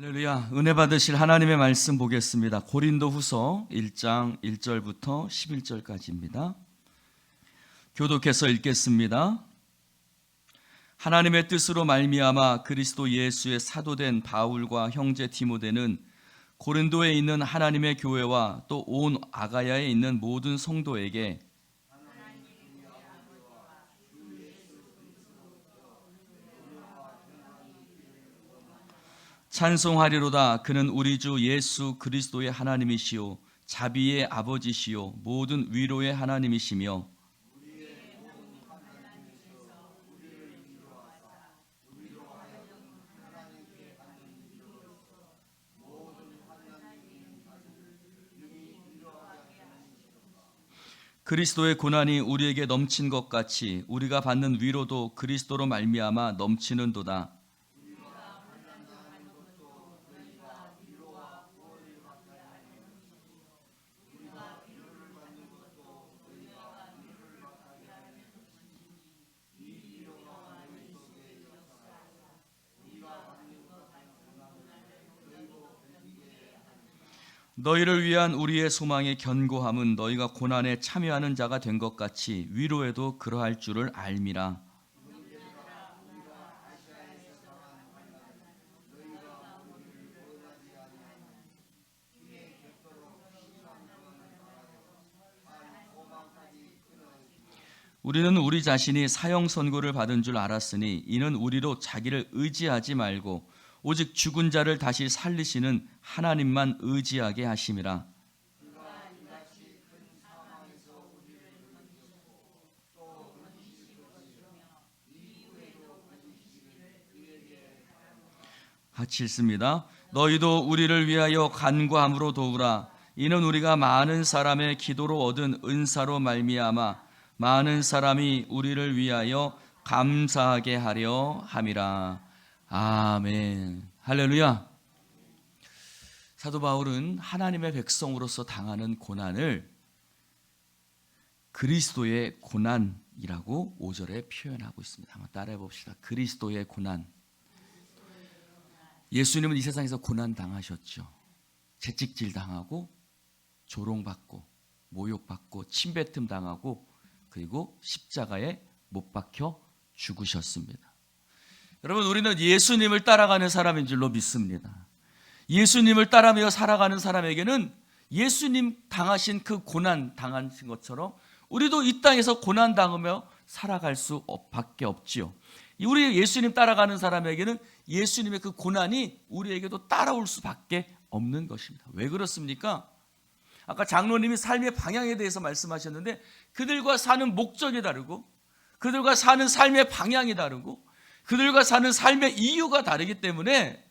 할렐루야. 은혜 받으실 하나님의 말씀 보겠습니다. 고린도후서 1장 1절부터 11절까지입니다. 교독해서 읽겠습니다. 하나님의 뜻으로 말미암아 그리스도 예수의 사도된 바울과 형제 디모데는 고린도에 있는 하나님의 교회와 또 온 아가야에 있는 모든 성도에게 찬송하리로다. 그는 우리 주 예수 그리스도의 하나님이시요 자비의 아버지시요 모든 위로의 하나님이시며 그리스도의 고난이 우리에게 넘친 것 같이 우리가 받는 위로도 그리스도로 말미암아 넘치는도다. 너희를 위한 우리의 소망의 견고함은 너희가 고난에 참여하는 자가 된 것 같이 위로에도 그러할 줄을 알미라. 우리는 우리 자신이 사형 선고를 받은 줄 알았으니 이는 우리로 자기를 의지하지 말고 오직 죽은 자를 다시 살리시는 하나님만 의지하게 하심이라. 같이 읽습니다. 너희도 우리를 위하여 간구함으로 도우라. 이는 우리가 많은 사람의 기도로 얻은 은사로 말미암아 많은 사람이 우리를 위하여 감사하게 하려 함이라. 아멘. 할렐루야. 사도 바울은 하나님의 백성으로서 당하는 고난을 그리스도의 고난이라고 5절에 표현하고 있습니다. 한번 따라해 봅시다. 그리스도의 고난. 예수님은 이 세상에서 고난 당하셨죠. 채찍질 당하고 조롱받고 모욕받고 침뱉음 당하고 그리고 십자가에 못 박혀 죽으셨습니다. 여러분, 우리는 예수님을 따라가는 사람인 줄로 믿습니다. 예수님을 따라며 살아가는 사람에게는 예수님 당하신 그 고난 당하신 것처럼 우리도 이 땅에서 고난 당하며 살아갈 수밖에 없지요. 우리 예수님 따라가는 사람에게는 예수님의 그 고난이 우리에게도 따라올 수밖에 없는 것입니다. 왜 그렇습니까? 아까 장로님이 삶의 방향에 대해서 말씀하셨는데 그들과 사는 목적이 다르고 그들과 사는 삶의 방향이 다르고 그들과 사는 삶의 이유가 다르기 때문에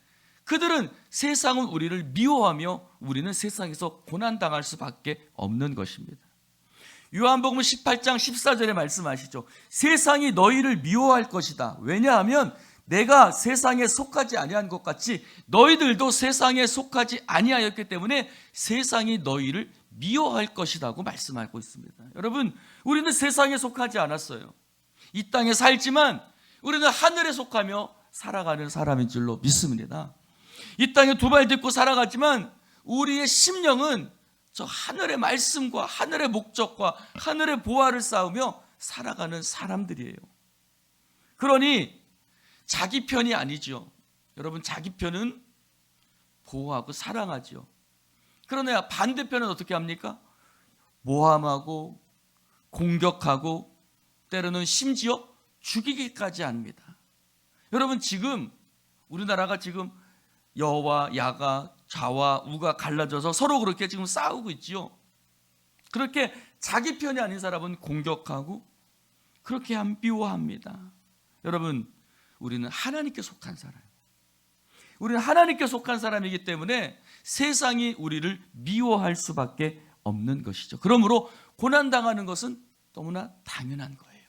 그들은 세상은 우리를 미워하며 우리는 세상에서 고난당할 수밖에 없는 것입니다. 요한복음 18장 14절에 말씀하시죠. 세상이 너희를 미워할 것이다. 왜냐하면 내가 세상에 속하지 아니한 것 같이 너희들도 세상에 속하지 아니하였기 때문에 세상이 너희를 미워할 것이라고 말씀하고 있습니다. 여러분, 우리는 세상에 속하지 않았어요. 이 땅에 살지만 우리는 하늘에 속하며 살아가는 사람인 줄로 믿습니다. 이 땅에 두 발 딛고 살아가지만 우리의 심령은 저 하늘의 말씀과 하늘의 목적과 하늘의 보화를 쌓으며 살아가는 사람들이에요. 그러니 자기 편이 아니죠. 여러분, 자기 편은 보호하고 사랑하죠. 그러나 반대편은 어떻게 합니까? 모함하고 공격하고 때로는 심지어 죽이기까지 합니다. 여러분, 지금 우리나라가 지금 여와 야가 좌와 우가 갈라져서 서로 그렇게 지금 싸우고 있지요. 그렇게 자기 편이 아닌 사람은 공격하고 그렇게 미워합니다. 여러분, 우리는 하나님께 속한 사람. 우리는 하나님께 속한 사람이기 때문에 세상이 우리를 미워할 수밖에 없는 것이죠. 그러므로 고난당하는 것은 너무나 당연한 거예요.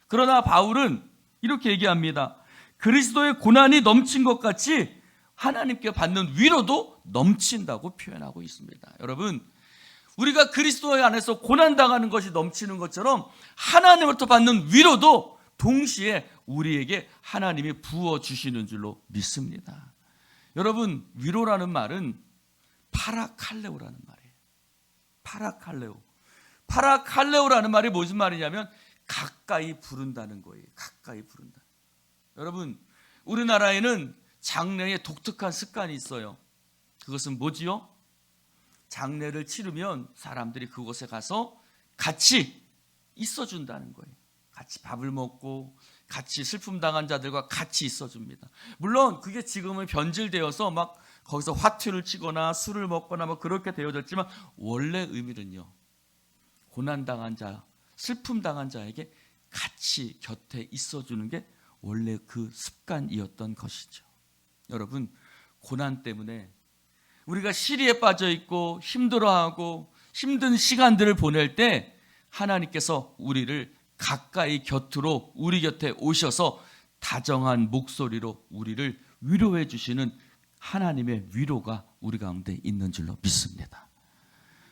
그러나 바울은 이렇게 얘기합니다. 그리스도의 고난이 넘친 것 같이 하나님께 받는 위로도 넘친다고 표현하고 있습니다. 여러분, 우리가 그리스도 안에서 고난당하는 것이 넘치는 것처럼 하나님으로부터 받는 위로도 동시에 우리에게 하나님이 부어주시는 줄로 믿습니다. 여러분, 위로라는 말은 파라칼레오라는 말이에요. 파라칼레오. 파라칼레오라는 말이 무슨 말이냐면 가까이 부른다는 거예요. 가까이 부른다. 여러분, 우리나라에는 장례에 독특한 습관이 있어요. 그것은 뭐지요? 장례를 치르면 사람들이 그곳에 가서 같이 있어준다는 거예요. 같이 밥을 먹고 같이 슬픔 당한 자들과 같이 있어줍니다. 물론 그게 지금은 변질되어서 막 거기서 화투를 치거나 술을 먹거나 뭐 그렇게 되어졌지만 원래 의미는요, 고난당한 자, 슬픔 당한 자에게 같이 곁에 있어주는 게 원래 그 습관이었던 것이죠. 여러분, 고난 때문에 우리가 시리에 빠져 있고 힘들어하고 힘든 시간들을 보낼 때 하나님께서 우리를 가까이 곁으로 우리 곁에 오셔서 다정한 목소리로 우리를 위로해 주시는 하나님의 위로가 우리 가운데 있는 줄로 믿습니다.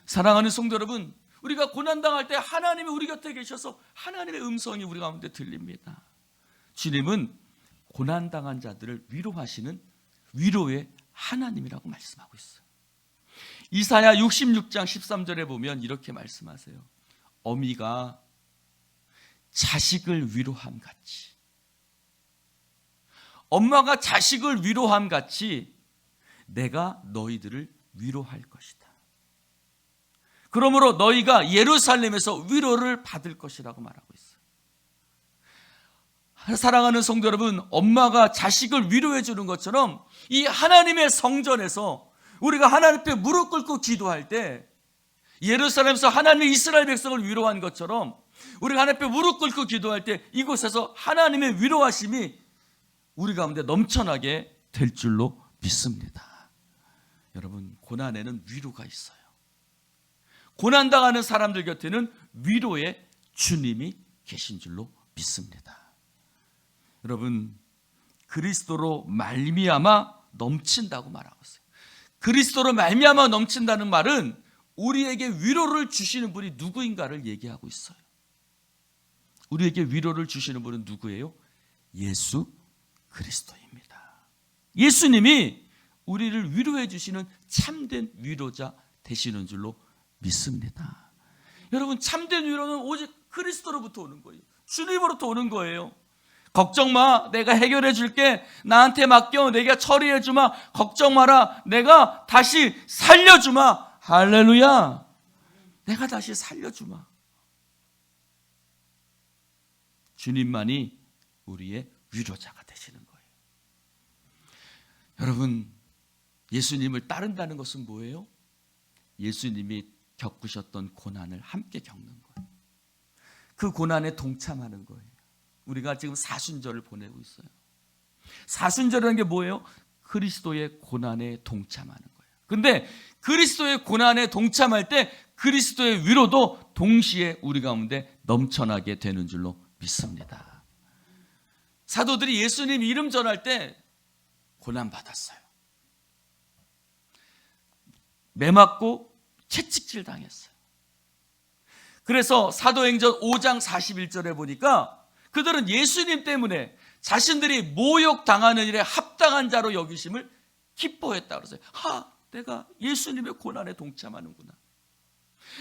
사랑하는 성도 여러분, 우리가 고난당할 때 하나님이 우리 곁에 계셔서 하나님의 음성이 우리 가운데 들립니다. 주님은 고난당한 자들을 위로하시는 위로의 하나님이라고 말씀하고 있어요. 이사야 66장 13절에 보면 이렇게 말씀하세요. 어미가 자식을 위로함 같이, 엄마가 자식을 위로함 같이 내가 너희들을 위로할 것이다. 그러므로 너희가 예루살렘에서 위로를 받을 것이라고 말하고 있어요. 사랑하는 성도 여러분, 엄마가 자식을 위로해 주는 것처럼 이 하나님의 성전에서 우리가 하나님 앞에 무릎 꿇고 기도할 때 예루살렘에서 하나님의 이스라엘 백성을 위로한 것처럼 우리가 하나님 앞에 무릎 꿇고 기도할 때 이곳에서 하나님의 위로하심이 우리 가운데 넘쳐나게 될 줄로 믿습니다. 여러분, 고난에는 위로가 있어요. 고난당하는 사람들 곁에는 위로의 주님이 계신 줄로 믿습니다. 여러분, 그리스도로 말미암아 넘친다고 말하고 있어요. 그리스도로 말미암아 넘친다는 말은 우리에게 위로를 주시는 분이 누구인가를 얘기하고 있어요. 우리에게 위로를 주시는 분은 누구예요? 예수 그리스도입니다. 예수님이 우리를 위로해 주시는 참된 위로자 되시는 줄로 믿습니다. 여러분, 참된 위로는 오직 그리스도로부터 오는 거예요. 주님으로부터 오는 거예요. 걱정 마, 내가 해결해 줄게. 나한테 맡겨, 내가 처리해 주마. 걱정 마라, 내가 다시 살려주마. 할렐루야. 내가 다시 살려주마. 주님만이 우리의 위로자가 되시는 거예요. 여러분, 예수님을 따른다는 것은 뭐예요? 예수님이 겪으셨던 고난을 함께 겪는 거예요. 그 고난에 동참하는 거예요. 우리가 지금 사순절을 보내고 있어요. 사순절이라는 게 뭐예요? 그리스도의 고난에 동참하는 거예요. 근데 그리스도의 고난에 동참할 때 그리스도의 위로도 동시에 우리 가운데 넘쳐나게 되는 줄로 믿습니다. 사도들이 예수님 이름 전할 때 고난받았어요. 매맞고 채찍질 당했어요. 그래서 사도행전 5장 41절에 보니까 그들은 예수님 때문에 자신들이 모욕당하는 일에 합당한 자로 여기심을 기뻐했다고 그랬어요. 내가 예수님의 고난에 동참하는구나.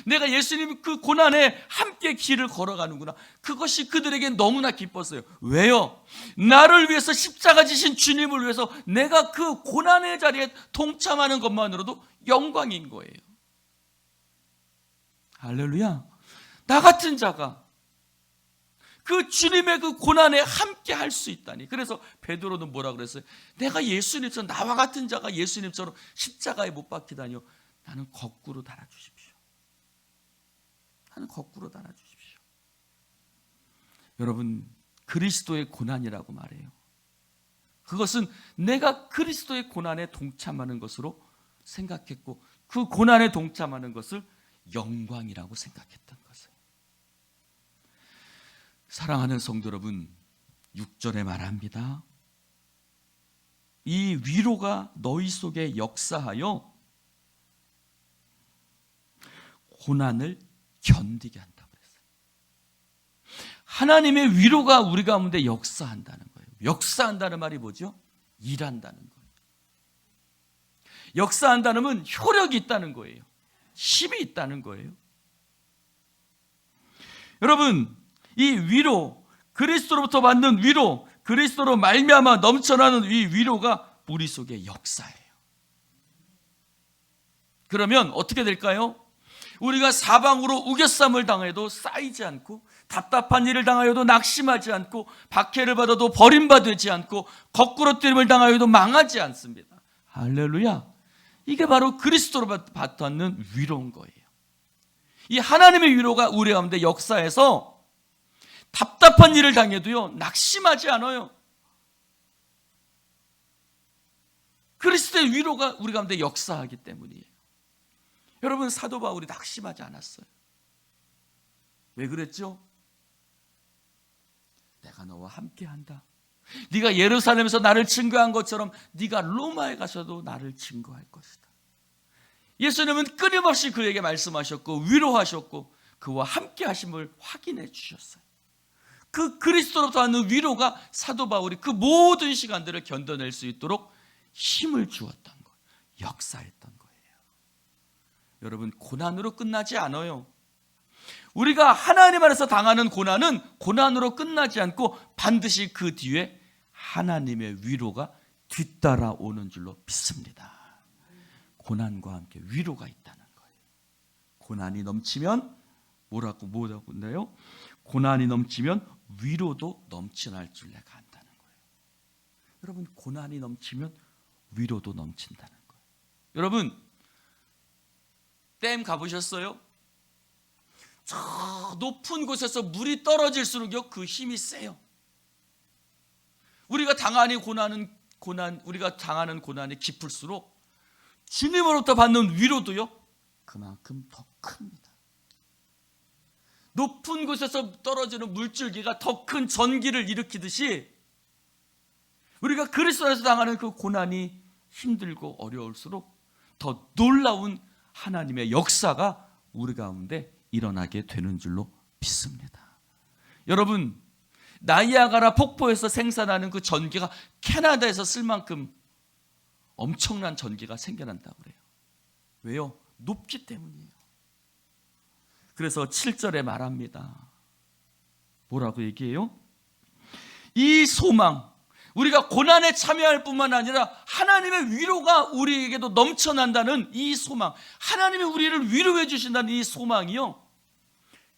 내가 예수님 그 고난에 함께 길을 걸어가는구나. 그것이 그들에게 너무나 기뻤어요. 왜요? 나를 위해서 십자가 지신 주님을 위해서 내가 그 고난의 자리에 동참하는 것만으로도 영광인 거예요. 할렐루야. 나 같은 자가 그 주님의 그 고난에 함께 할 수 있다니. 그래서 베드로는 뭐라 그랬어요? 내가 예수님처럼, 나와 같은 자가 예수님처럼 십자가에 못 박히다니요. 나는 거꾸로 달아주십시오. 나는 거꾸로 달아주십시오. 여러분, 그리스도의 고난이라고 말해요. 그것은 내가 그리스도의 고난에 동참하는 것으로 생각했고 그 고난에 동참하는 것을 영광이라고 생각했던 것을. 사랑하는 성도 여러분, 6절에 말합니다. 이 위로가 너희 속에 역사하여 고난을 견디게 한다고 그랬어요. 하나님의 위로가 우리 가운데 역사한다는 거예요. 역사한다는 말이 뭐죠? 일한다는 거예요. 역사한다는 효력이 있다는 거예요. 힘이 있다는 거예요. 여러분, 이 위로, 그리스도로부터 받는 위로, 그리스도로 말미암아 넘쳐나는 이 위로가 우리 속의 역사예요. 그러면 어떻게 될까요? 우리가 사방으로 우겨쌈을 당해도 쌓이지 않고, 답답한 일을 당하여도 낙심하지 않고, 박해를 받아도 버림받지 않고, 거꾸로 뛰림을 당하여도 망하지 않습니다. 할렐루야. 이게 바로 그리스도로 받는 위로인 거예요. 이 하나님의 위로가 우리 가운데 역사에서 답답한 일을 당해도요, 낙심하지 않아요. 그리스도의 위로가 우리 가운데 역사하기 때문이에요. 여러분, 사도 바울이 낙심하지 않았어요. 왜 그랬죠? 내가 너와 함께한다. 네가 예루살렘에서 나를 증거한 것처럼 네가 로마에 가서도 나를 증거할 것이다. 예수님은 끊임없이 그에게 말씀하셨고 위로하셨고 그와 함께 하심을 확인해 주셨어요. 그 그리스도로부터 하는 위로가 사도 바울이 그 모든 시간들을 견뎌낼 수 있도록 힘을 주었던 거예요. 역사했던 거예요. 여러분, 고난으로 끝나지 않아요. 우리가 하나님 안에서 당하는 고난은 고난으로 끝나지 않고 반드시 그 뒤에 하나님의 위로가 뒤따라오는 줄로 믿습니다. 고난과 함께 위로가 있다는 거예요. 고난이 넘치면 뭐라고 한다요? 고난이 넘치면 위로도 넘쳐날 줄 내가 안다는 거예요. 여러분, 고난이 넘치면 위로도 넘친다는 거예요. 여러분, 댐 가보셨어요? 저 높은 곳에서 물이 떨어질수록요, 그 힘이 세요. 우리가 당하는 고난이 깊을수록 주님으로부터 받는 위로도요, 그만큼 더 큽니다. 높은 곳에서 떨어지는 물줄기가 더 큰 전기를 일으키듯이 우리가 그리스도 안에서 당하는 그 고난이 힘들고 어려울수록 더 놀라운 하나님의 역사가 우리 가운데 일어나게 되는 줄로 믿습니다. 여러분, 나이아가라 폭포에서 생산하는 그 전기가 캐나다에서 쓸 만큼 엄청난 전기가 생겨난다고 그래요. 왜요? 높기 때문이에요. 그래서 7절에 말합니다. 뭐라고 얘기해요? 이 소망, 우리가 고난에 참여할 뿐만 아니라 하나님의 위로가 우리에게도 넘쳐난다는 이 소망, 하나님이 우리를 위로해 주신다는 이 소망이요,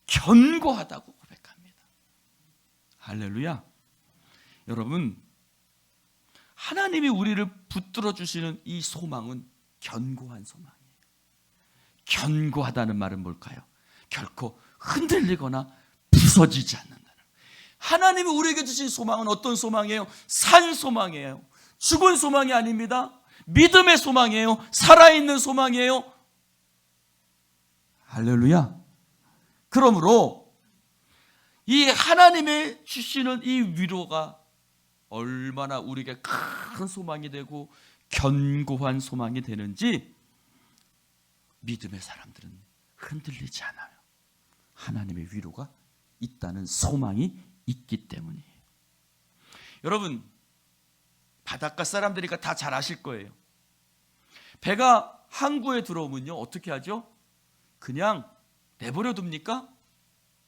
견고하다고 고백합니다. 할렐루야. 여러분, 하나님이 우리를 붙들어 주시는 이 소망은 견고한 소망이에요. 견고하다는 말은 뭘까요? 결코 흔들리거나 부서지지 않는다는. 하나님이 우리에게 주신 소망은 어떤 소망이에요? 산 소망이에요. 죽은 소망이 아닙니다. 믿음의 소망이에요. 살아있는 소망이에요. 할렐루야. 그러므로 이 하나님의 주시는 이 위로가 얼마나 우리에게 큰 소망이 되고 견고한 소망이 되는지 믿음의 사람들은 흔들리지 않아요. 하나님의 위로가 있다는 소망이 있기 때문이에요. 여러분, 바닷가 사람들이니까 다 잘 아실 거예요. 배가 항구에 들어오면요, 어떻게 하죠? 그냥 내버려 둡니까?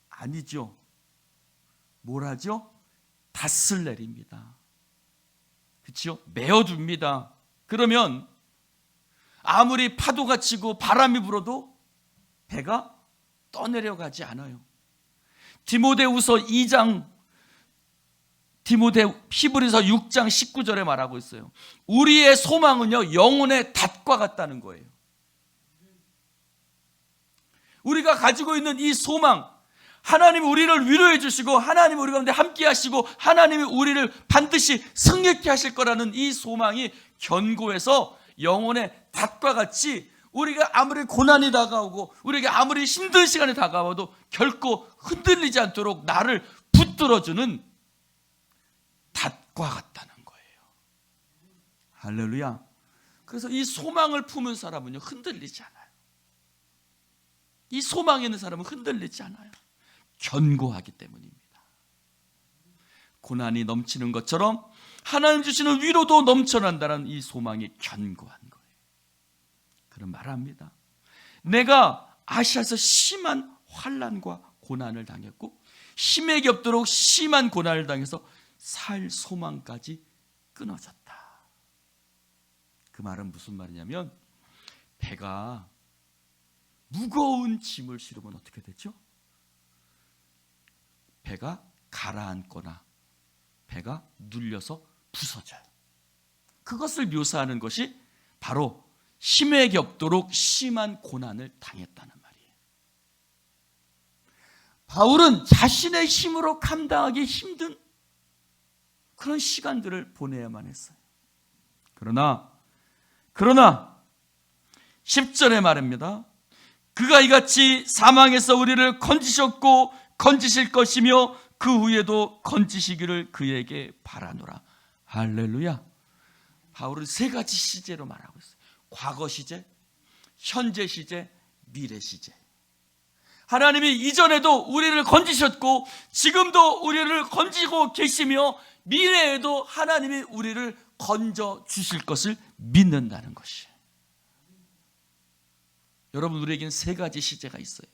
아니죠. 뭘 하죠? 닷을 내립니다. 그렇죠? 메어둡니다. 그러면 아무리 파도가 치고 바람이 불어도 배가 떠내려가지 않아요. 디모데후서 2장, 히브리서 6장 19절에 말하고 있어요. 우리의 소망은요, 영혼의 닷과 같다는 거예요. 우리가 가지고 있는 이 소망, 하나님이 우리를 위로해 주시고 하나님이 우리 가운데 함께 하시고 하나님이 우리를 반드시 승리케 하실 거라는 이 소망이 견고해서 영혼의 닷과 같이 우리가 아무리 고난이 다가오고 우리에게 아무리 힘든 시간이 다가와도 결코 흔들리지 않도록 나를 붙들어주는 닷과 같다는 거예요. 할렐루야. 그래서 이 소망을 품은 사람은요, 흔들리지 않아요. 이 소망이 있는 사람은 흔들리지 않아요. 견고하기 때문입니다. 고난이 넘치는 것처럼 하나님 주시는 위로도 넘쳐난다는 이 소망이 견고한 거예요. 그런 말을 합니다. 내가 아시아에서 심한 환난과 고난을 당했고 힘에게 없도록 심한 고난을 당해서 살 소망까지 끊어졌다. 그 말은 무슨 말이냐면 배가 무거운 짐을 실으면 어떻게 되죠? 배가 가라앉거나 배가 눌려서 부서져요. 그것을 묘사하는 것이 바로 힘에게 없도록 심한 고난을 당했다는 말이에요. 바울은 자신의 힘으로 감당하기 힘든 그런 시간들을 보내야만 했어요. 그러나 10절에 말입니다. 그가 이같이 사망에서 우리를 건지셨고 건지실 것이며 그 후에도 건지시기를 그에게 바라노라. 할렐루야. 바울은 세 가지 시제로 말하고 있어요. 과거 시제, 현재 시제, 미래 시제. 하나님이 이전에도 우리를 건지셨고 지금도 우리를 건지고 계시며 미래에도 하나님이 우리를 건져 주실 것을 믿는다는 것이에요. 여러분, 우리에게는 세 가지 시제가 있어요.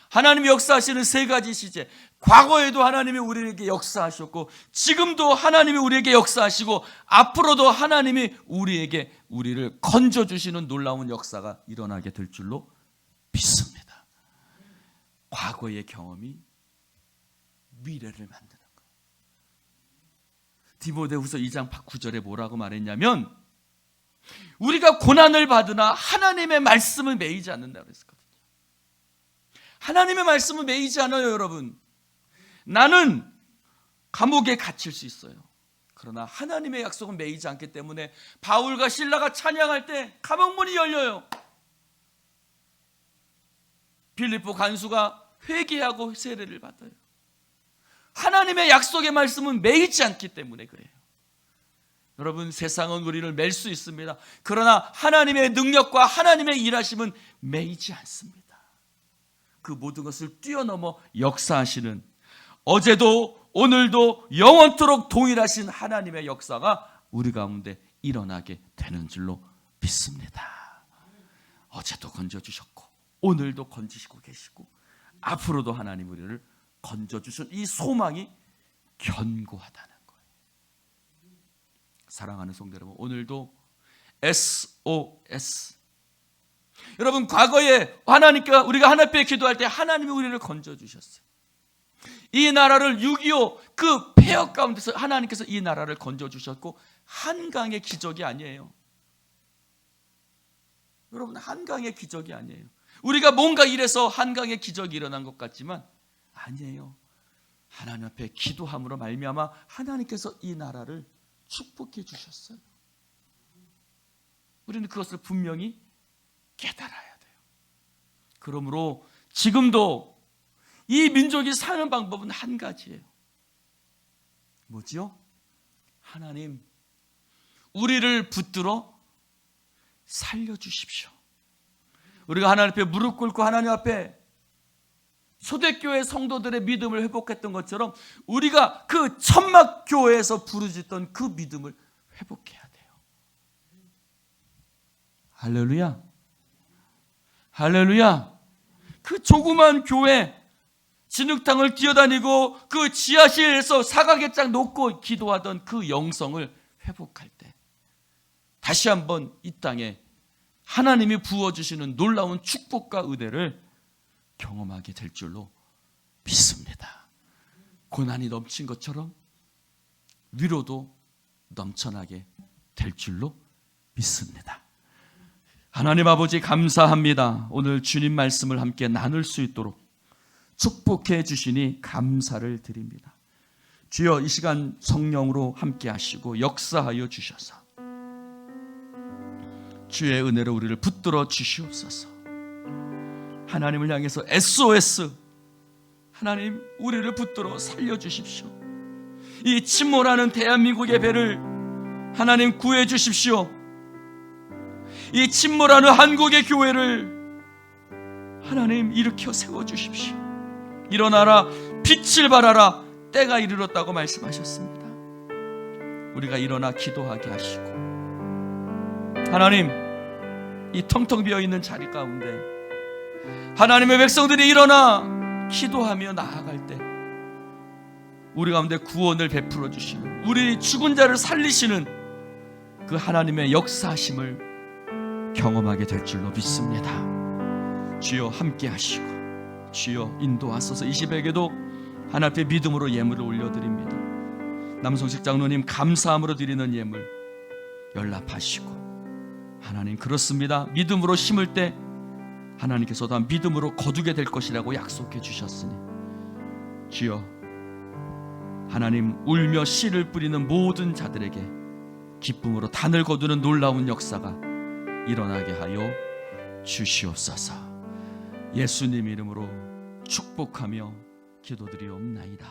하나님이 역사하시는 세 가지 시제. 과거에도 하나님이 우리에게 역사하셨고 지금도 하나님이 우리에게 역사하시고 앞으로도 하나님이 우리를 건져주시는 놀라운 역사가 일어나게 될 줄로 믿습니다. 과거의 경험이 미래를 만드는 거예요. 디모데후서 2장 9절에 뭐라고 말했냐면 우리가 고난을 받으나 하나님의 말씀을 매이지 않는다고 그랬거든요. 하나님의 말씀은 매이지 않아요, 여러분. 나는 감옥에 갇힐 수 있어요. 그러나 하나님의 약속은 매이지 않기 때문에 바울과 실라가 찬양할 때 감옥문이 열려요. 빌립보 간수가 회개하고 세례를 받아요. 하나님의 약속의 말씀은 매이지 않기 때문에 그래요. 여러분, 세상은 우리를 맬 수 있습니다. 그러나 하나님의 능력과 하나님의 일하심은 매이지 않습니다. 그 모든 것을 뛰어넘어 역사하시는, 어제도 오늘도 영원토록 동일하신 하나님의 역사가 우리 가운데 일어나게 되는 줄로 믿습니다. 어제도 건져주셨고 오늘도 건지시고 계시고 앞으로도 하나님 우리를 건져주신 이 소망이 견고하다는 거예요. 사랑하는 성도 여러분, 오늘도 SOS. 여러분, 과거에 우리가 하나님 앞에 기도할 때 하나님이 우리를 건져주셨어요. 이 나라를 6.25 그 폐허 가운데서 하나님께서 이 나라를 건져주셨고 한강의 기적이 아니에요. 여러분, 한강의 기적이 아니에요. 우리가 뭔가 이래서 한강의 기적이 일어난 것 같지만 아니에요. 하나님 앞에 기도함으로 말미암아 하나님께서 이 나라를 축복해 주셨어요. 우리는 그것을 분명히 깨달아야 돼요. 그러므로 지금도 이 민족이 사는 방법은 한 가지예요. 뭐지요? 하나님, 우리를 붙들어 살려주십시오. 우리가 하나님 앞에 무릎 꿇고 하나님 앞에 초대교회 성도들의 믿음을 회복했던 것처럼 우리가 그 천막교회에서 부르짖던 그 믿음을 회복해야 돼요. 할렐루야. 할렐루야. 그 조그만 교회 진흙탕을 뛰어다니고 그 지하실에서 사각의장 놓고 기도하던 그 영성을 회복할 때 다시 한번 이 땅에 하나님이 부어주시는 놀라운 축복과 은혜를 경험하게 될 줄로 믿습니다. 고난이 넘친 것처럼 위로도 넘쳐나게 될 줄로 믿습니다. 하나님 아버지, 감사합니다. 오늘 주님 말씀을 함께 나눌 수 있도록 축복해 주시니 감사를 드립니다. 주여, 이 시간 성령으로 함께 하시고 역사하여 주셔서 주의 은혜로 우리를 붙들어 주시옵소서. 하나님을 향해서 SOS, 하나님 우리를 붙들어 살려주십시오. 이 침몰하는 대한민국의 배를 하나님 구해 주십시오. 이 침몰하는 한국의 교회를 하나님 일으켜 세워주십시오. 일어나라, 빛을 발하라, 때가 이르렀다고 말씀하셨습니다. 우리가 일어나 기도하게 하시고 하나님, 이 텅텅 비어있는 자리 가운데 하나님의 백성들이 일어나 기도하며 나아갈 때 우리 가운데 구원을 베풀어 주시는, 우리 죽은 자를 살리시는 그 하나님의 역사하심을 경험하게 될 줄로 믿습니다. 주여 함께 하시고 주여 인도하소서. 이 시백에도 하나님 앞에 믿음으로 예물을 올려드립니다. 남성식 장로님 감사함으로 드리는 예물 연락하시고, 하나님 그렇습니다. 믿음으로 심을 때 하나님께서 다 믿음으로 거두게 될 것이라고 약속해 주셨으니 주여 하나님 울며 씨를 뿌리는 모든 자들에게 기쁨으로 단을 거두는 놀라운 역사가 일어나게 하여 주시옵소서. 예수님 이름으로 축복하며 기도드리옵나이다.